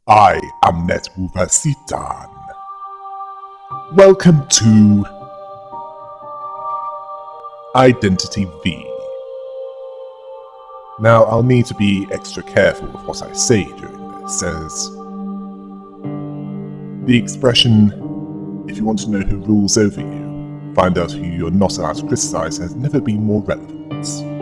I am NetMoverSitan. Welcome to Identity V. Now, I'll need to be extra careful with what I say during this, as the expression, if you want to know who rules over you, find out who you're not allowed to criticize, has never been more relevant.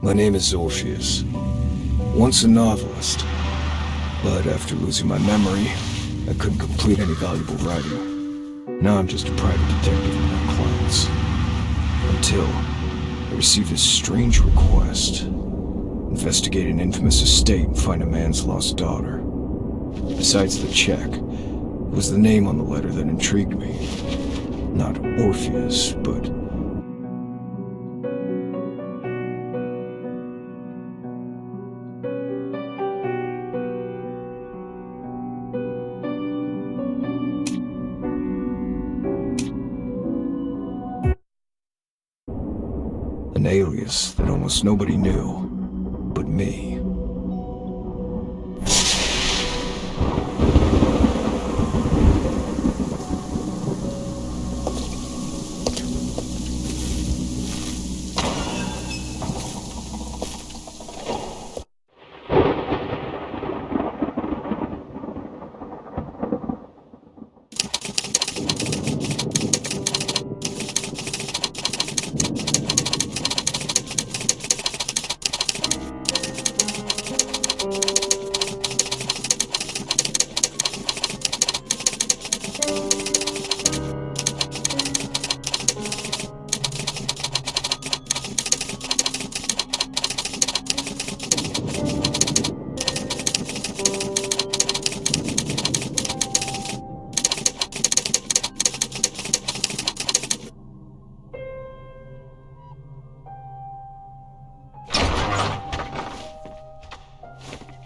My name is Orpheus, once a novelist, but after losing my memory, I couldn't complete any valuable writing. Now I'm just a private detective with no clients. Until I received a strange request. Investigate an infamous estate and find a man's lost daughter. Besides the check, it was the name on the letter that intrigued me. Not Orpheus, but an alias that almost nobody knew but me.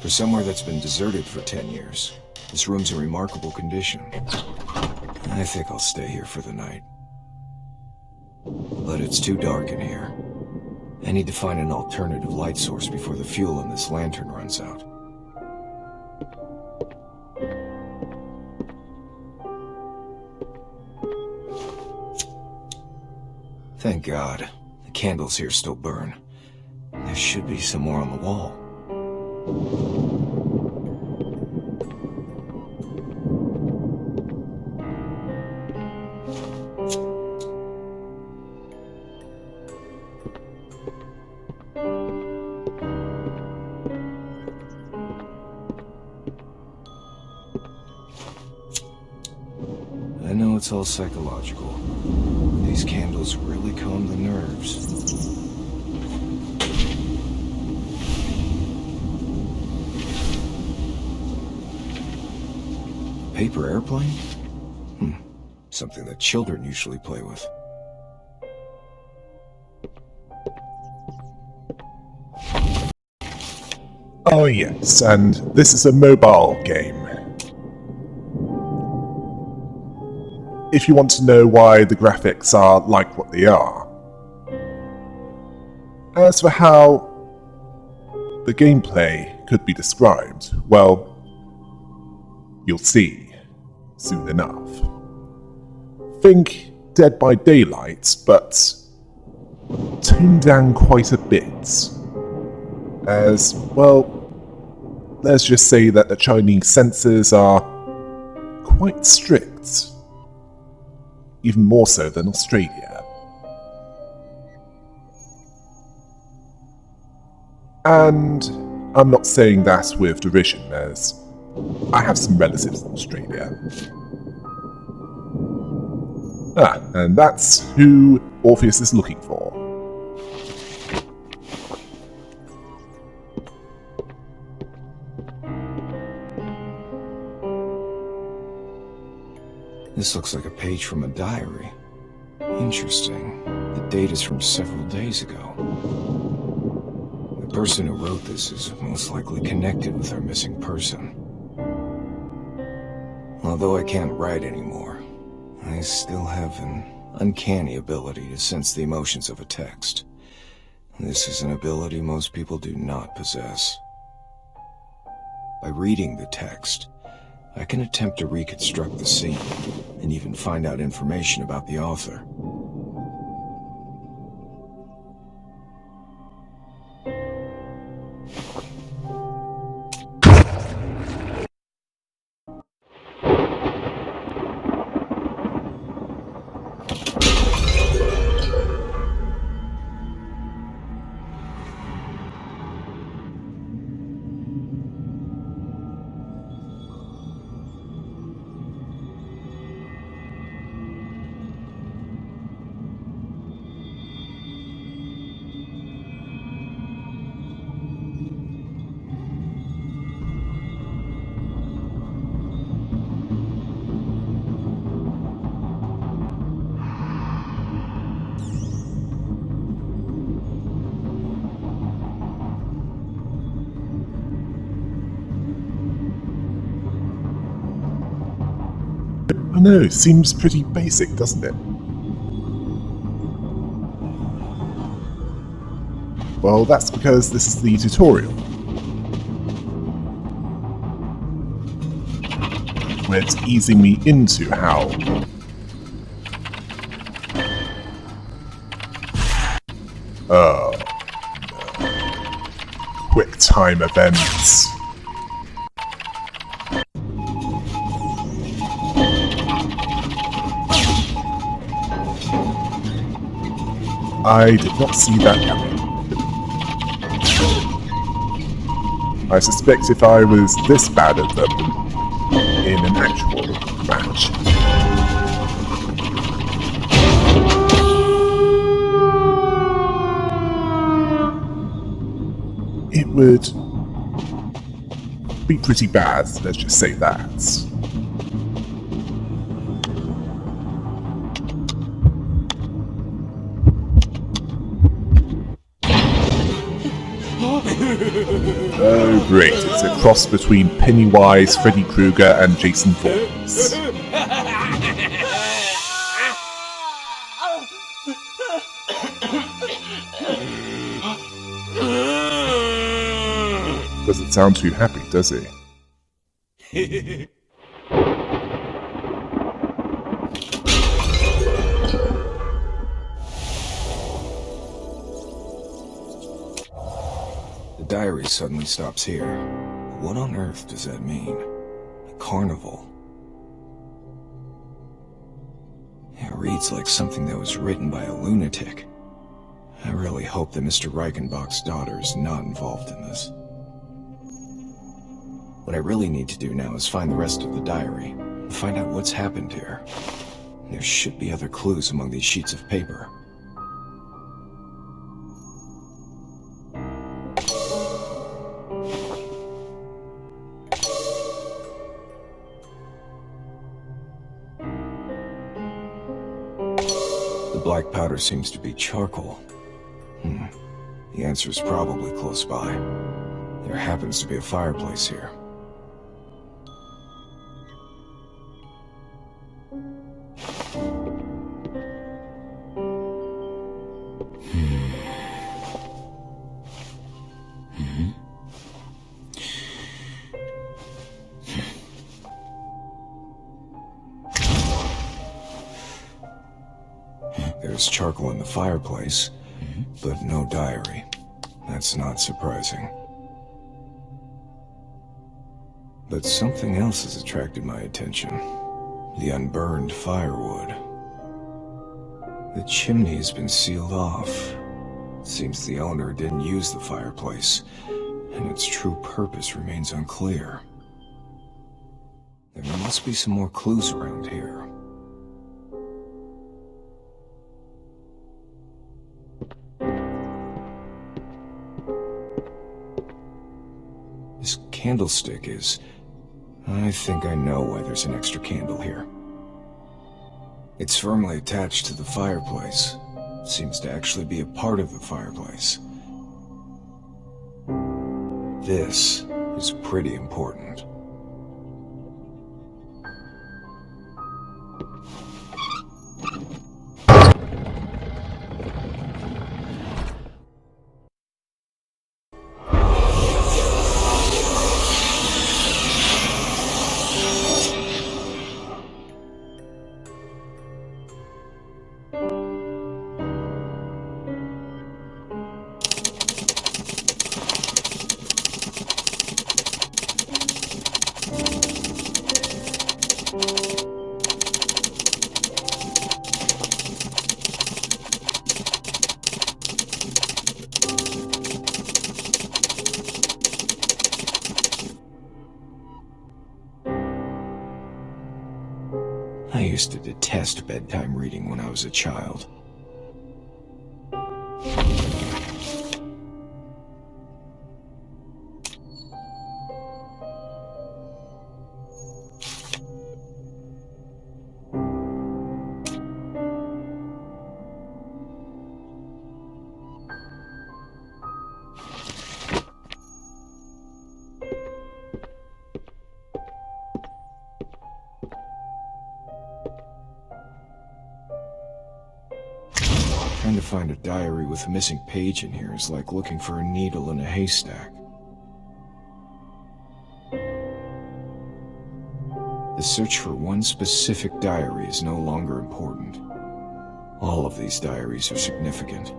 For somewhere that's been deserted for 10 years, this room's in remarkable condition. I think I'll stay here for the night. But it's too dark in here. I need to find an alternative light source before the fuel in this lantern runs out. Thank God, the candles here still burn. There should be some more on the wall. I know it's all psychological. These candles really calm the nerves. Paper airplane? Something that children usually play with. Oh yes, and this is a mobile game. If you want to know why the graphics are like what they are. As for how the gameplay could be described, well, you'll see soon enough. Think Dead by Daylight, but toned down quite a bit. As, well, let's just say that the Chinese censors are quite strict. Even more so than Australia. And I'm not saying that with derision, as I have some relatives in Australia. And that's who Orpheus is looking for. This looks like a page from a diary. Interesting. The date is from several days ago. The person who wrote this is most likely connected with our missing person. Although I can't write anymore, I still have an uncanny ability to sense the emotions of a text. This is an ability most people do not possess. By reading the text, I can attempt to reconstruct the scene and even find out information about the author. I know, seems pretty basic, doesn't it? Well, that's because this is the tutorial. Where it's easing me into how quick time events. I did not see that coming. I suspect if I was this bad at them in an actual match, it would be pretty bad, let's just say that. Oh great, it's a cross between Pennywise, Freddy Krueger and Jason Voorhees. Doesn't sound too happy, does he? The diary suddenly stops here. What on earth does that mean? A carnival? It reads like something that was written by a lunatic. I really hope that Mr. Reichenbach's daughter is not involved in this. What I really need to do now is find the rest of the diary and find out what's happened here. There should be other clues among these sheets of paper. The black powder seems to be charcoal. The answer is probably close by. There happens to be a fireplace here. There's charcoal in the fireplace, but no diary. That's not surprising. But something else has attracted my attention. The unburned firewood. The chimney has been sealed off. Seems the owner didn't use the fireplace, and its true purpose remains unclear. There must be some more clues around here. This candlestick is... I think I know why there's an extra candle here. It's firmly attached to the fireplace. Seems to actually be a part of the fireplace. This is pretty important. used to detest bedtime reading when I was a child. Trying to find a diary with a missing page in here is like looking for a needle in a haystack. The search for one specific diary is no longer important. All of these diaries are significant.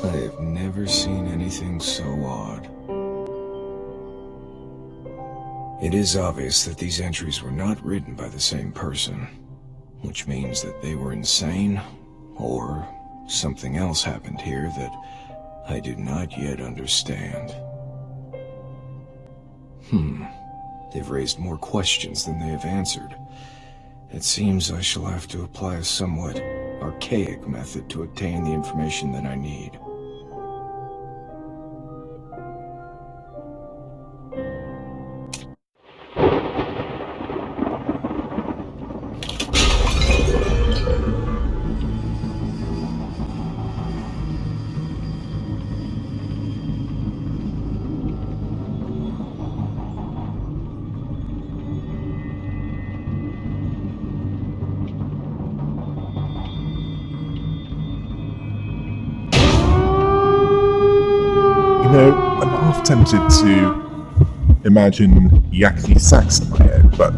I have never seen anything so odd. It is obvious that these entries were not written by the same person, which means that they were insane, or something else happened here that I do not yet understand. They've raised more questions than they have answered. It seems I shall have to apply a somewhat archaic method to obtain the information that I need. You know, I'm half tempted to imagine yakety sax in my head, but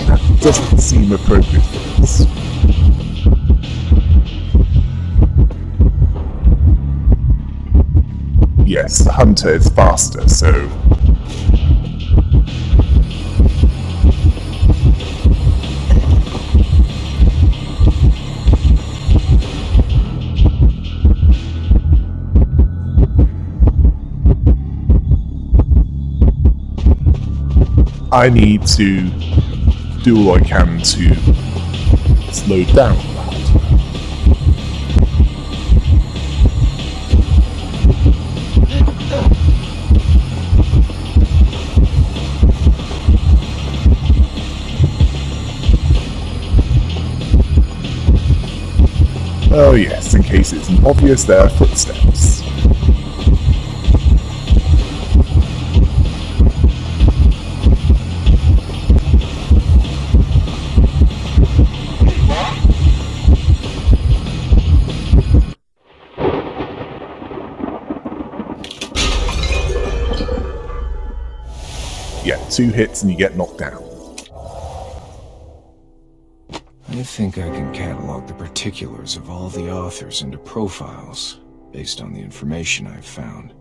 that doesn't seem appropriate for this. Yes, the hunter is faster, so I need to do all I can to slow down the hunter. Oh yes, in case it's obvious there are footsteps. Yeah, 2 hits and you get knocked down. I think I can catalog the particulars of all the authors into profiles based on the information I've found.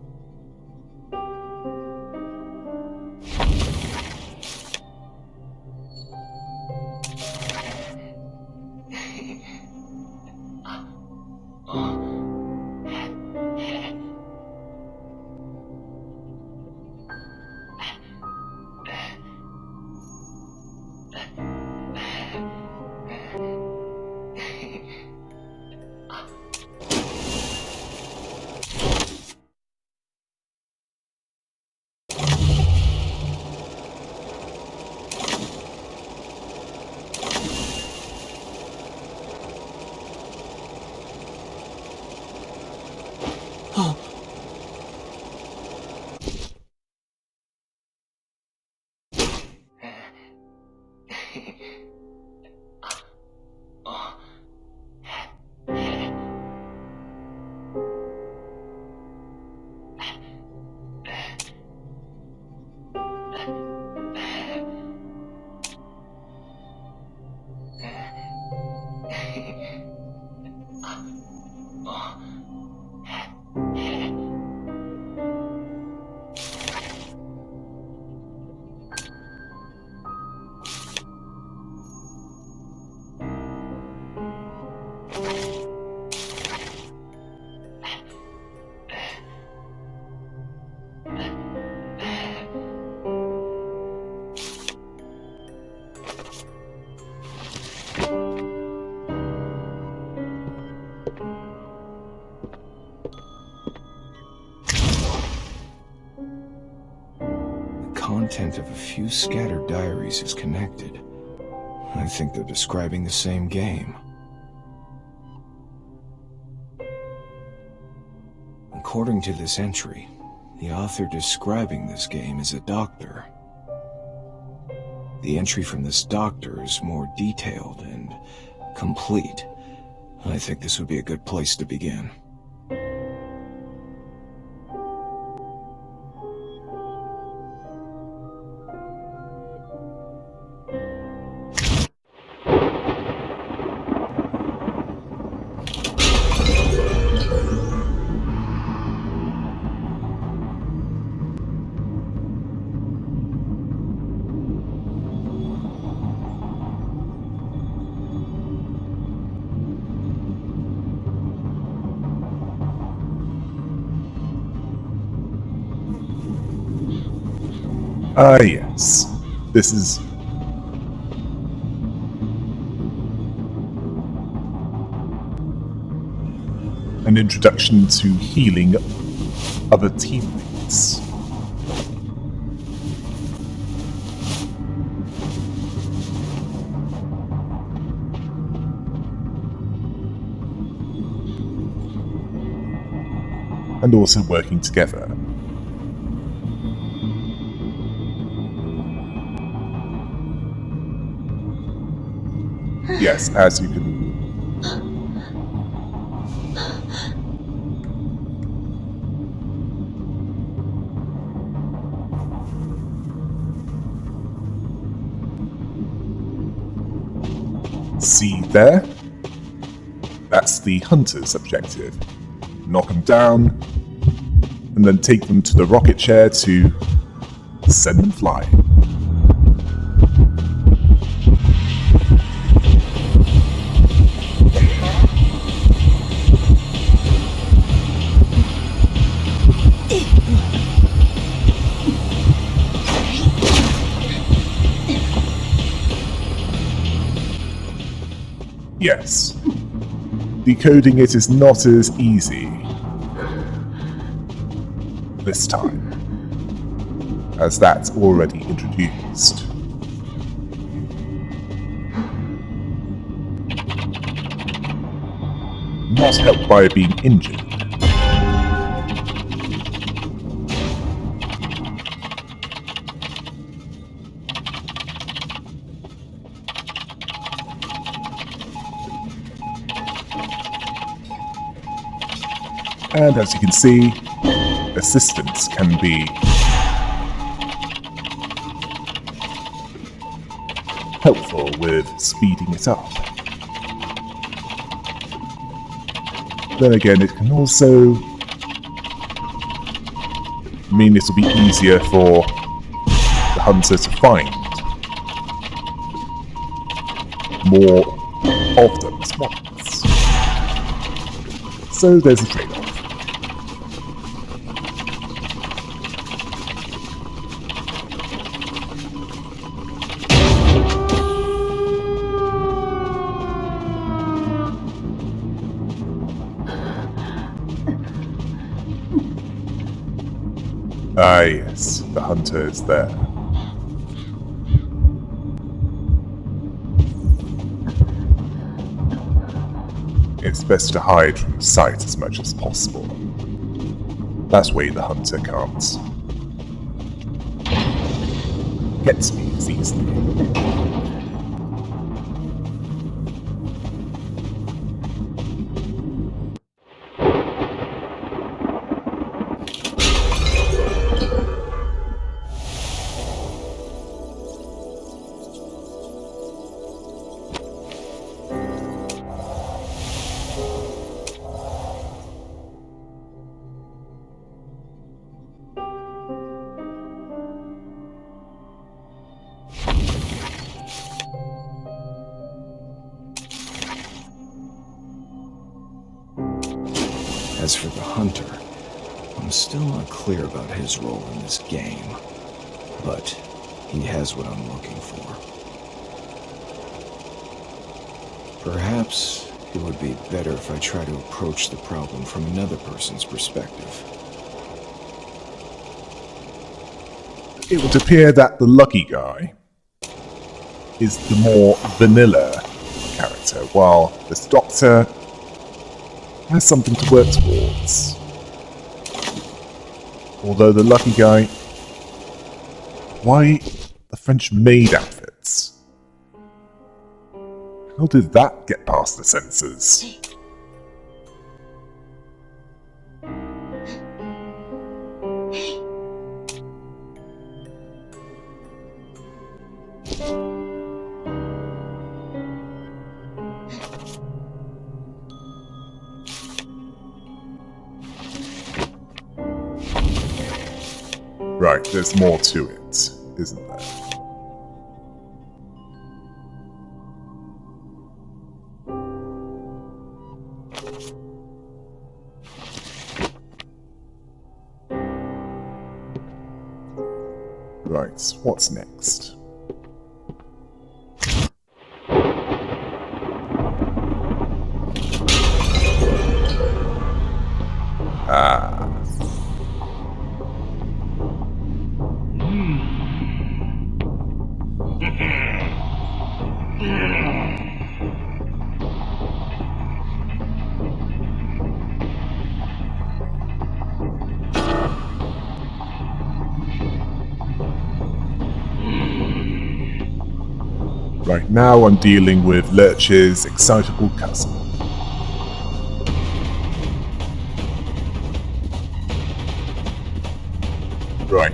content of a few scattered diaries is connected. I think they're describing the same game. According to this entry, the author describing this game is a doctor. The entry from this doctor is more detailed and complete. I think this would be a good place to begin. Ah, yes. This is... an introduction to healing other teammates. And also working together. Yes, as you can... see there? That's the hunter's objective. Knock them down, and then take them to the rocket chair to send them flying. Yes. Decoding it is not as easy this time, as that's already introduced. Not helped by being injured. And as you can see, assistance can be helpful with speeding it up. Then again, it can also mean it'll be easier for the hunter to find more of them at once. So there's a trade-off. Ah yes, the hunter is there. It's best to hide from sight as much as possible. That way the hunter can't get to me as easily. As for the hunter, I'm still not clear about his role in this game, but he has what I'm looking for. Perhaps it would be better if I try to approach the problem from another person's perspective. it would appear that the lucky guy is the more vanilla character, while this doctor has something to work towards. Although the lucky guy... Why the French maid outfits? How did that get past the censors? Right, there's more to it, isn't there? Right, what's next? Ah. Right now I'm dealing with Lurch's excitable cousin. Right.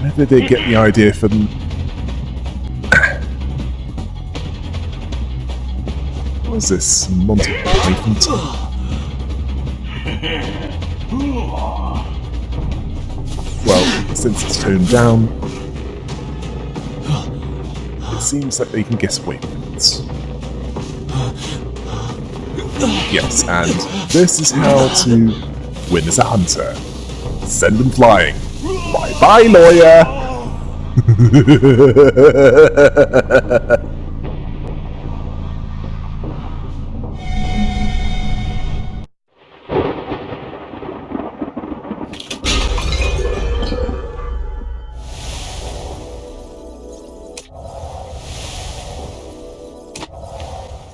Where did they get the idea from... What is this? Monty Python? Well, since it's toned down, it seems like they can guess away with it. Yes, and this is how to win as a hunter. Send them flying. Bye-bye, lawyer!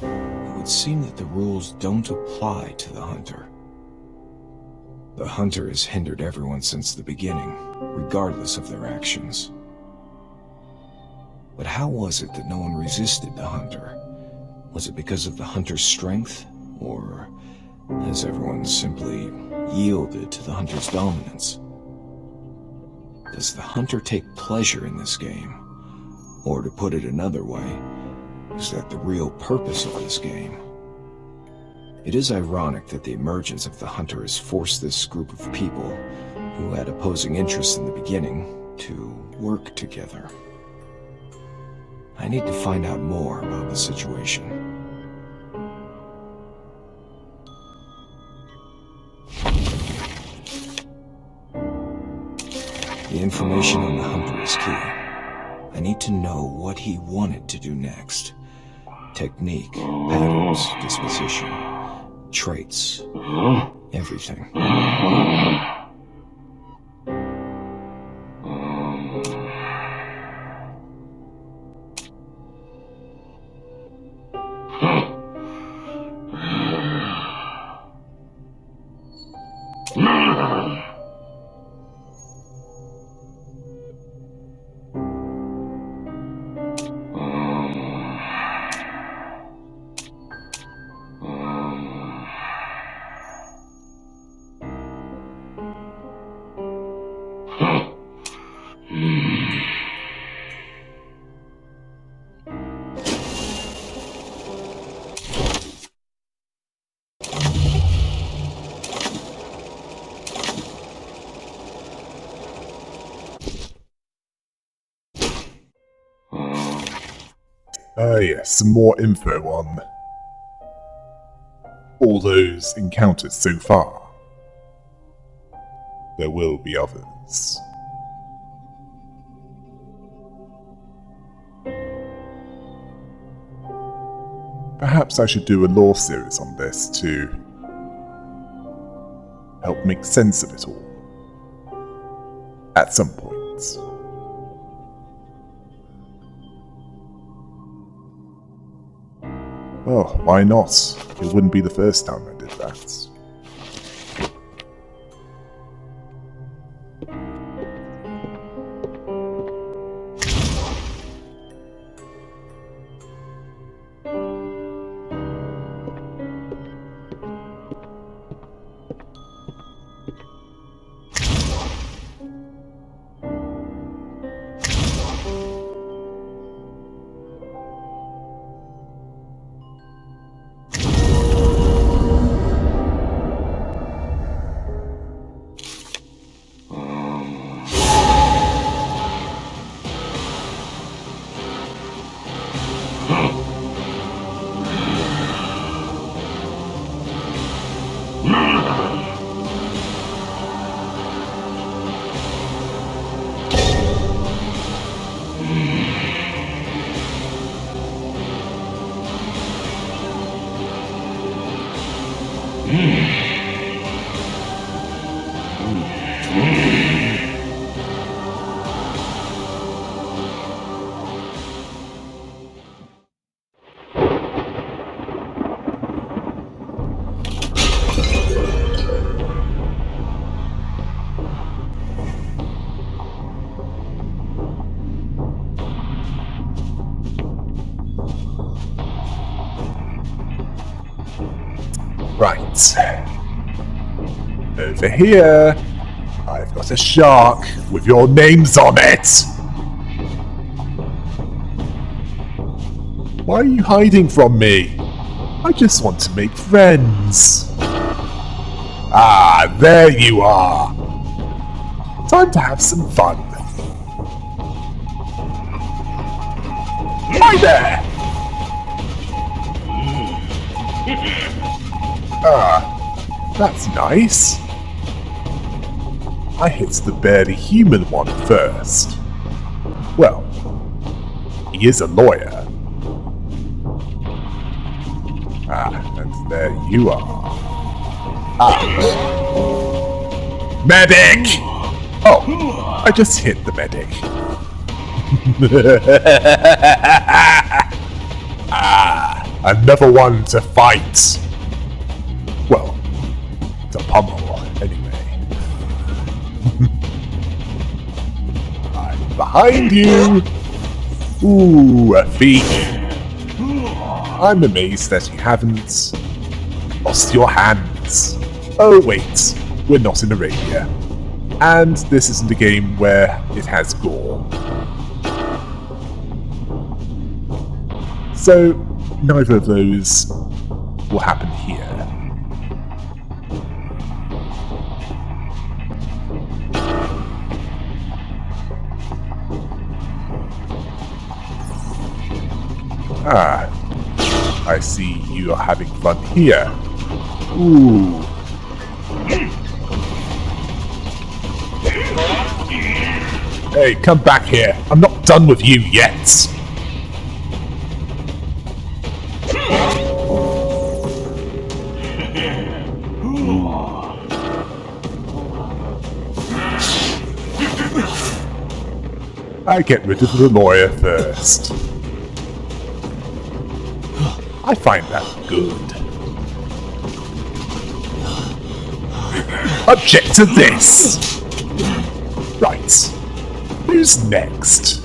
It would seem that the rules don't apply to the hunter. The hunter has hindered everyone since the beginning, regardless of their actions. But how was it that no one resisted the hunter? Was it because of the hunter's strength, or has everyone simply yielded to the hunter's dominance? Does the hunter take pleasure in this game? Or to put it another way, is that the real purpose of this game? It is ironic that the emergence of the hunter has forced this group of people, who had opposing interests in the beginning, to work together. I need to find out more about the situation. The information on the hunter is key. I need to know what he wanted to do next. Technique, patterns, disposition, traits, everything. Yes, some more info on all those encounters so far. There will be others. Perhaps I should do a lore series on this to help make sense of it all. At some point. Well, why not? It wouldn't be the first time I did that. Right. Over here, I've got a shark with your names on it! Why are you hiding from me? I just want to make friends. Ah, there you are! Time to have some fun. Hi there! Ah, that's nice. I hit the barely human one first. Well, he is a lawyer. Ah, and there you are. Ah. Medic! Oh, I just hit the medic. Ah, another one to fight. Well, to pummel, anyway. I'm behind you! Ooh, a thief. I'm amazed that you haven't lost your hands. Oh wait, we're not in Arabia. And this isn't a game where it has gore. So, neither of those will happen here. Ah, I see you are having fun here. Ooh. Hey, come back here. I'm not done with you yet. I get rid of the lawyer first. I find that good. Object to this! Right. Who's next?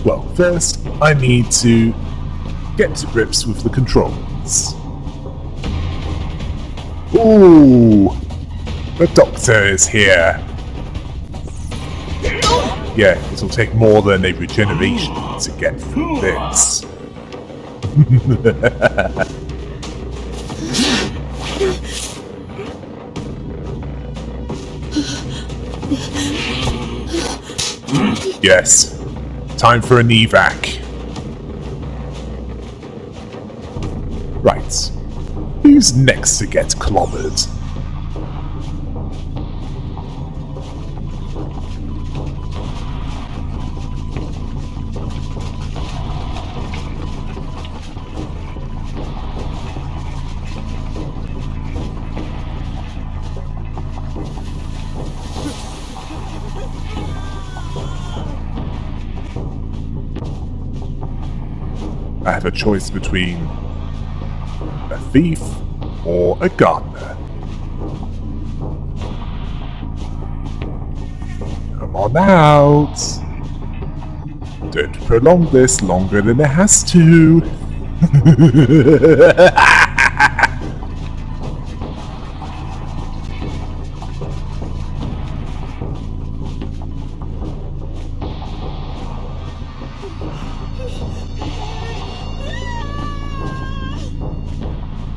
Well, first, I need to get to grips with the controls. Ooh! The doctor is here. Yeah, it'll take more than a regeneration to get through this. Yes, time for an evac. Right, who's next to get clobbered? have a choice between a thief or a gardener. Come on out. Don't prolong this longer than it has to.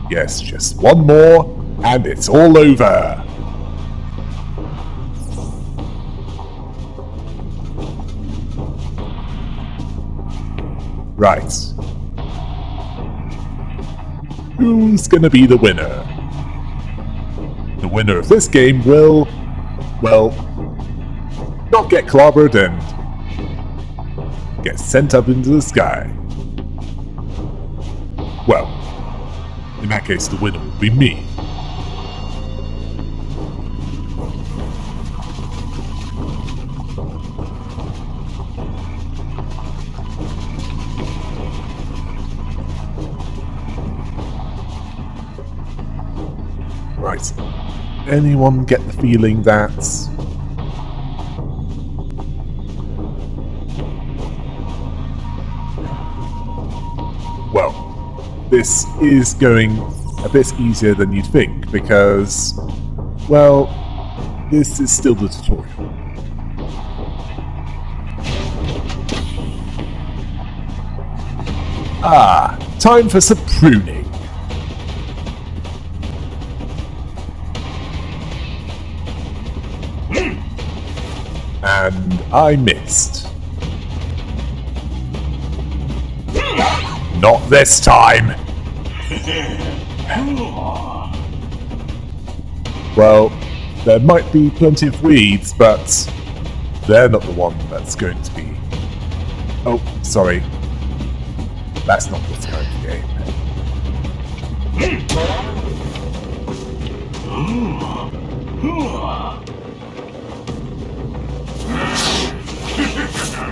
Yes, just one more, and it's all over. Right. Who's gonna be the winner? The winner of this game will, well, not get clobbered and get sent up into the sky. Well, in that case, the winner will be me. Right. Anyone get the feeling that well, this is going a bit easier than you'd think because, well, this is still the tutorial. Ah, time for some pruning. And I missed. Not this time! Well, there might be plenty of weeds, but they're not the one that's going to be... Oh, sorry. That's not this kind of game.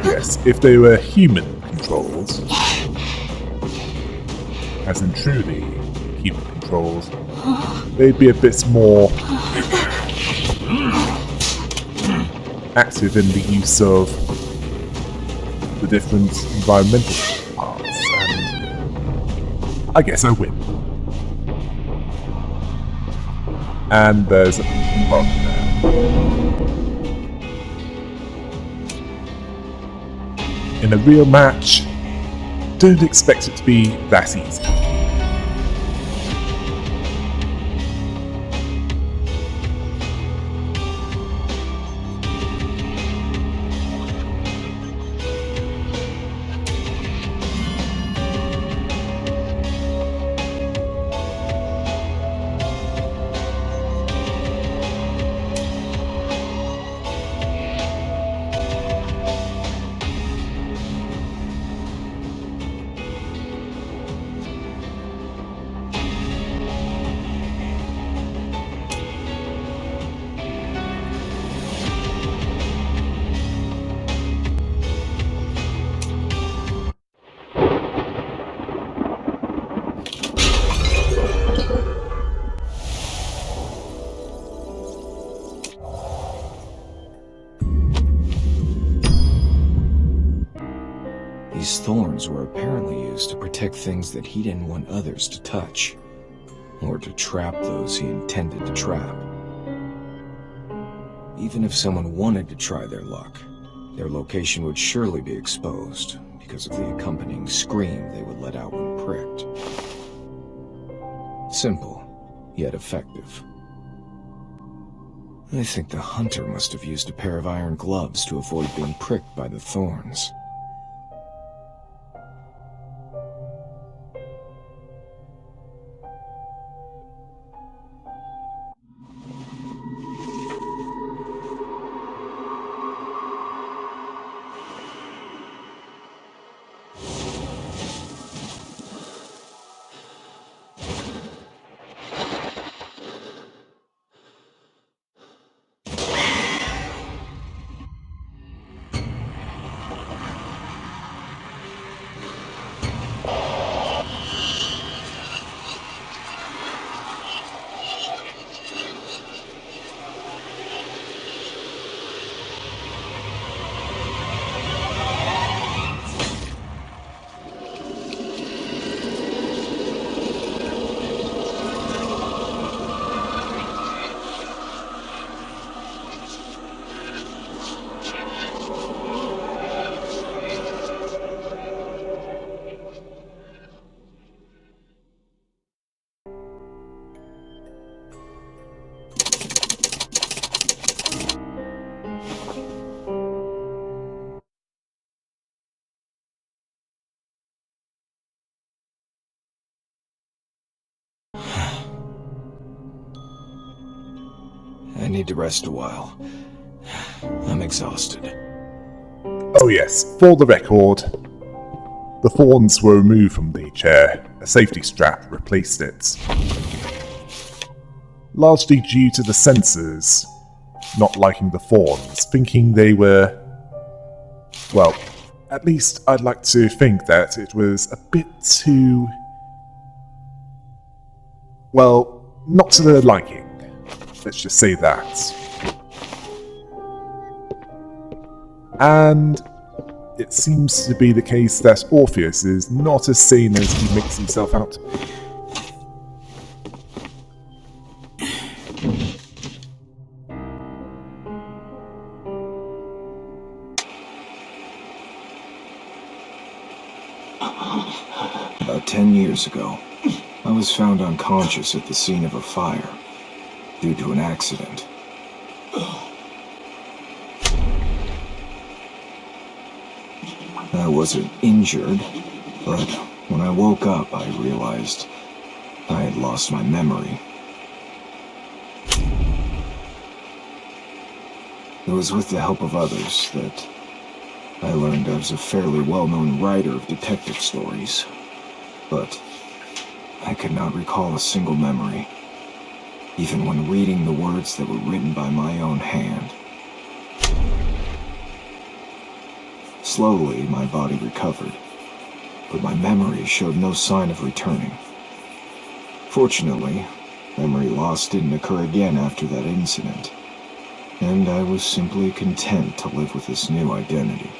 Yes, if they were human controls, as in truly human controls, they'd be a bit more active in the use of the different environmental parts, and I guess I win. And there's a bug there. In a real match, don't expect it to be that easy. These thorns were apparently used to protect things that he didn't want others to touch, or to trap those he intended to trap. Even if someone wanted to try their luck, their location would surely be exposed because of the accompanying scream they would let out when pricked. Simple, yet effective. I think the hunter must have used a pair of iron gloves to avoid being pricked by the thorns. need to rest a while. I'm exhausted. Oh yes, for the record, the thorns were removed from the chair. A safety strap replaced it. Largely due to the censors not liking the thorns, thinking they were... Well, at least I'd like to think that it was a bit too... Well, not to their liking. Let's just say that. And it seems to be the case that Orpheus is not as sane as he makes himself out to be. About 10 years ago, I was found unconscious at the scene of a fire due to an accident. I wasn't injured, but when I woke up, I realized I had lost my memory. It was with the help of others that I learned I was a fairly well-known writer of detective stories, but I could not recall a single memory, even when reading the words that were written by my own hand. Slowly, my body recovered, but my memory showed no sign of returning. Fortunately, memory loss didn't occur again after that incident, and I was simply content to live with this new identity.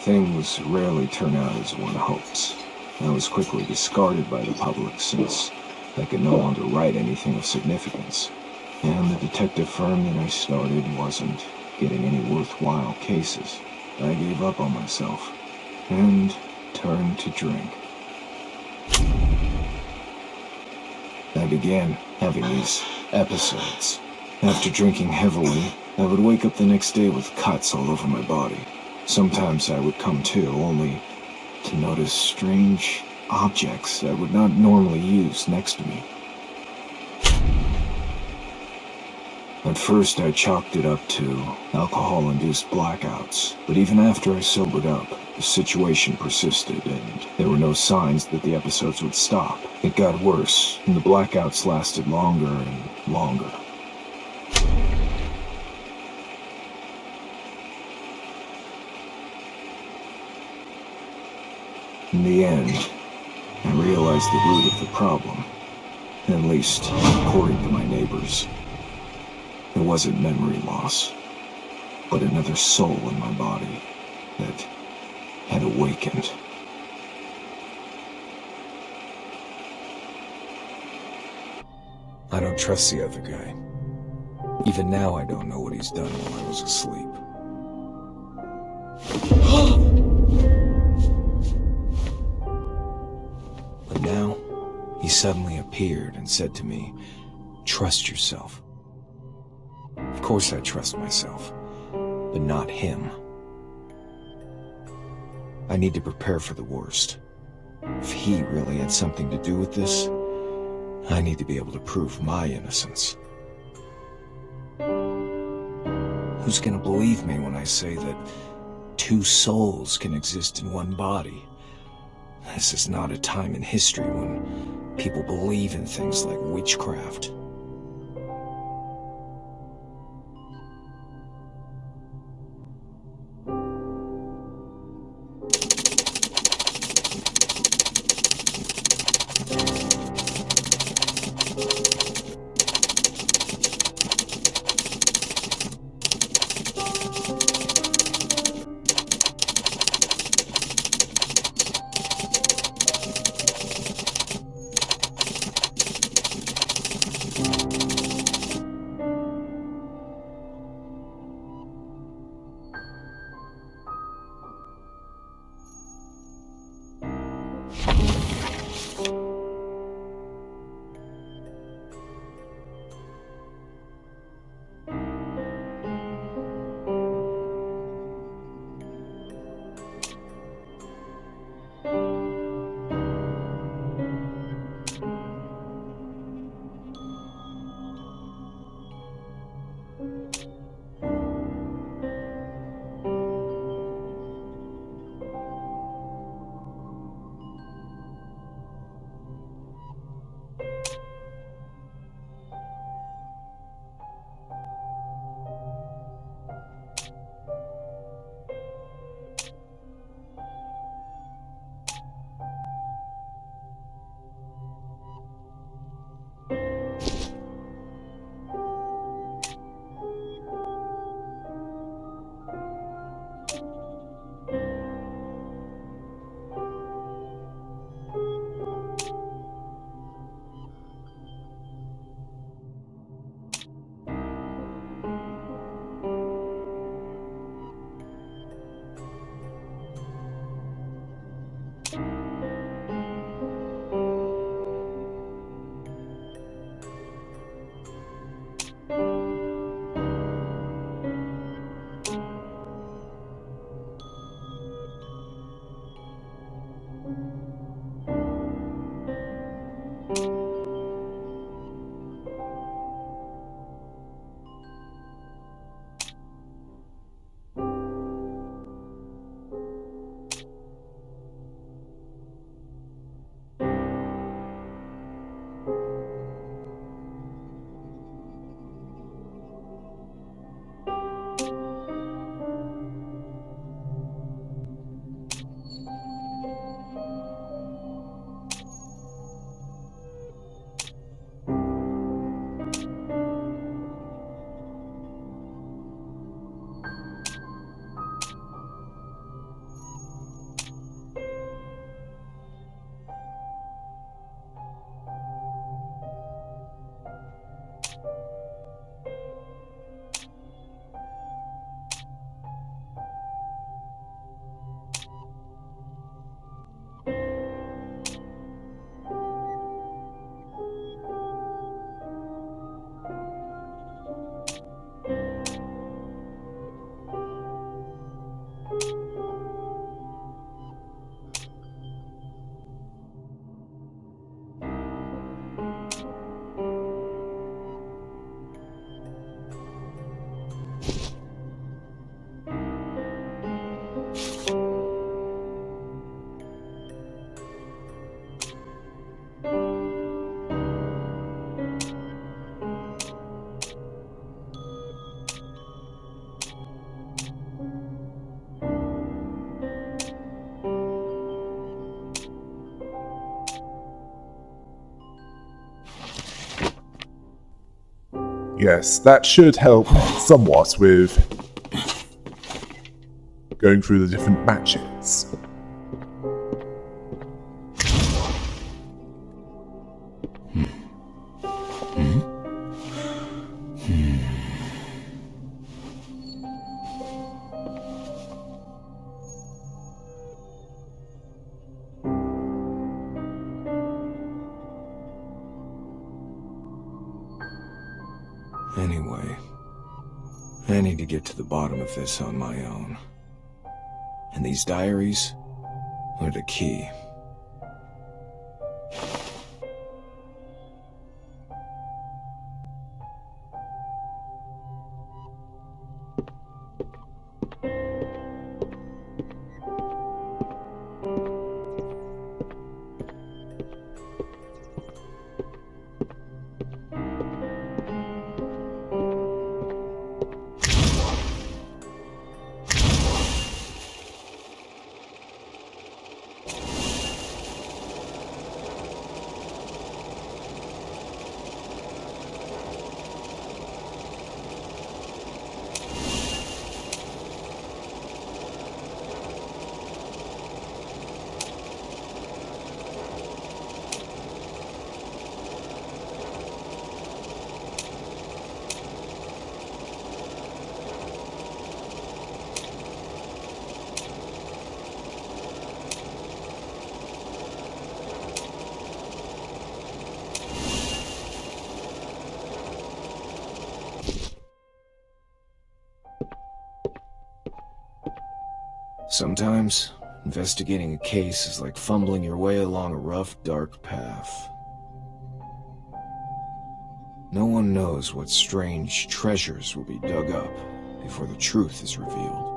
Things rarely turn out as one hopes. I was quickly discarded by the public since I could no longer write anything of significance, and the detective firm that I started wasn't getting any worthwhile cases. I gave up on myself and turned to drink. I began having these episodes. After drinking heavily, I would wake up the next day with cuts all over my body. Sometimes I would come to, only to notice strange objects I would not normally use next to me. At first, I chalked it up to alcohol-induced blackouts, but even after I sobered up, the situation persisted, and there were no signs that the episodes would stop. It got worse, and the blackouts lasted longer and longer. In the end, I realized the root of the problem, at least according to my neighbors. It wasn't memory loss, but another soul in my body that had awakened. I don't trust the other guy. Even now, I don't know what he's done while I was asleep. But now, he suddenly appeared and said to me, "Trust yourself." Of course I trust myself, but not him. I need to prepare for the worst. If he really had something to do with this, I need to be able to prove my innocence. Who's gonna believe me when I say that two souls can exist in one body? This is not a time in history when people believe in things like witchcraft. Yes, that should help somewhat with going through the different matches. Anyway, I need to get to the bottom of this on my own. And these diaries are the key. Sometimes, investigating a case is like fumbling your way along a rough, dark path. No one knows what strange treasures will be dug up before the truth is revealed.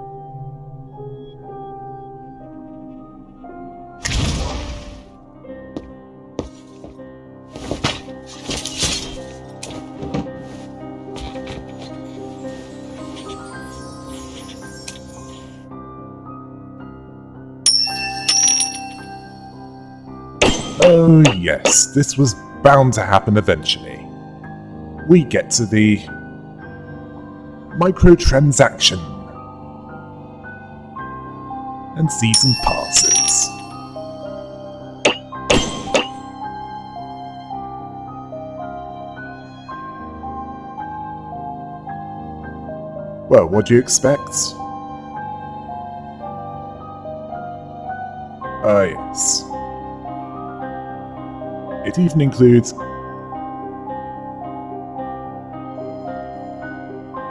Oh yes, this was bound to happen eventually. We get to the microtransaction. And season passes. Well, what do you expect? Ah, yes. It even includes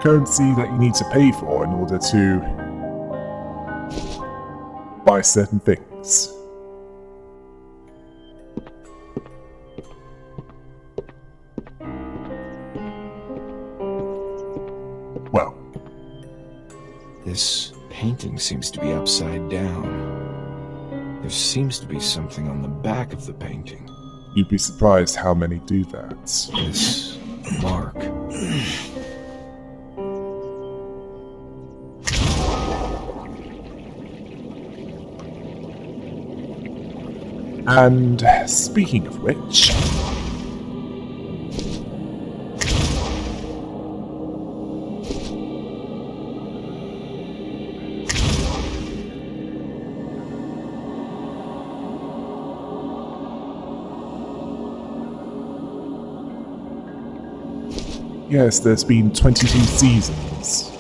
currency that you need to pay for in order to buy certain things. Well, This painting seems to be upside down. There seems to be something on the back of the painting. you'd be surprised how many do that. This mark. And speaking of which, yes, there's been 22 seasons.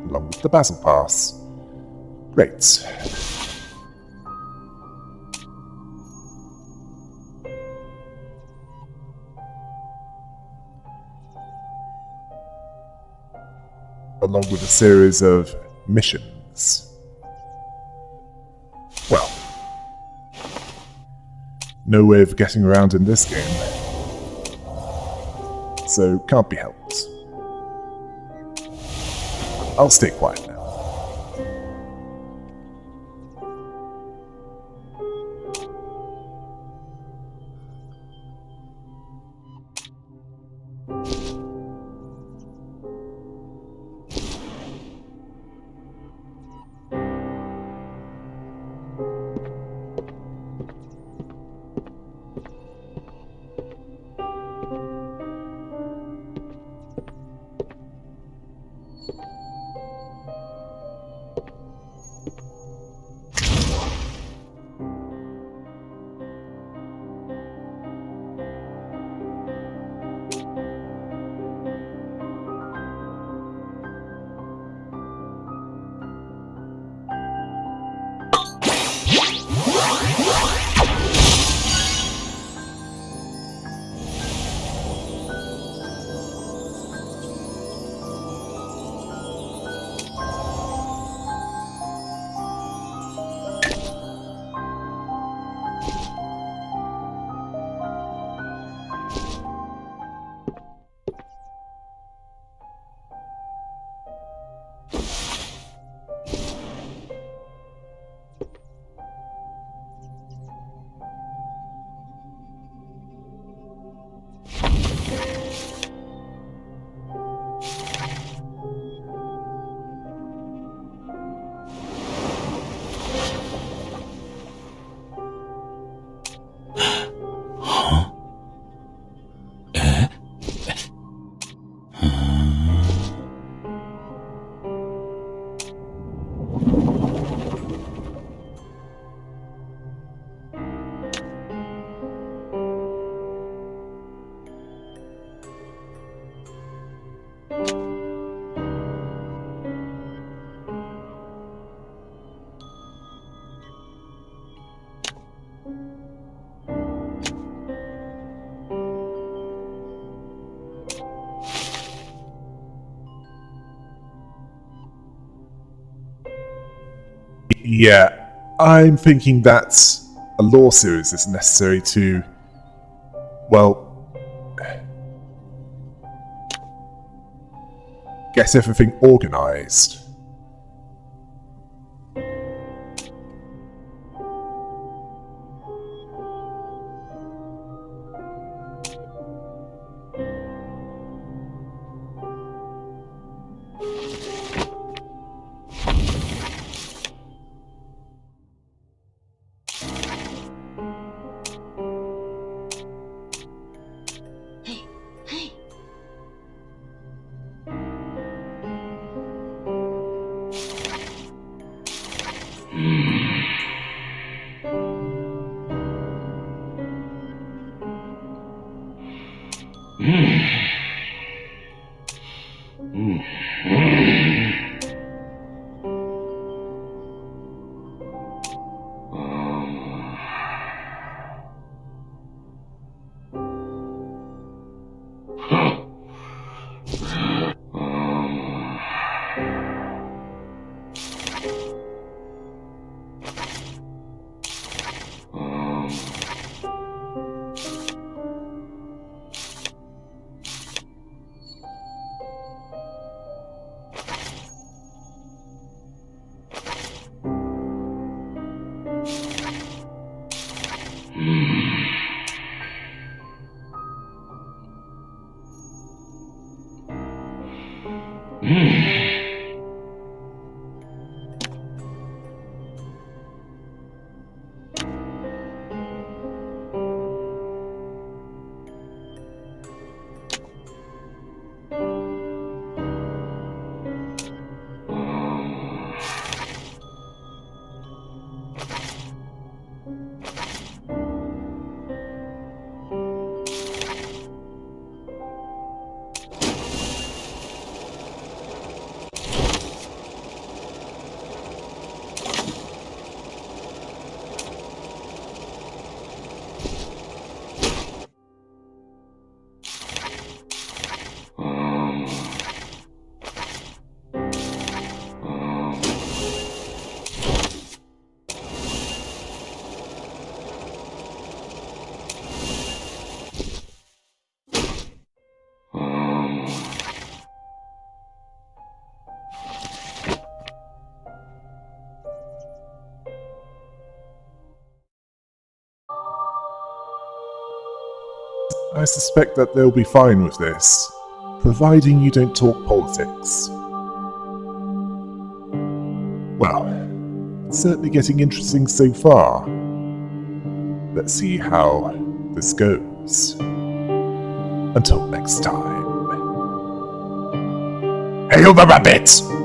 Along with the Basil Pass. Great. Along with a series of missions. Well, no way of getting around in this game, so can't be helped. I'll stay quiet now. Yeah, I'm thinking that a law series is necessary to, well, get everything organized. I suspect that they'll be fine with this, providing you don't talk politics. Well, it's certainly getting interesting so far. Let's see how this goes. Until next time. Hail the rabbit!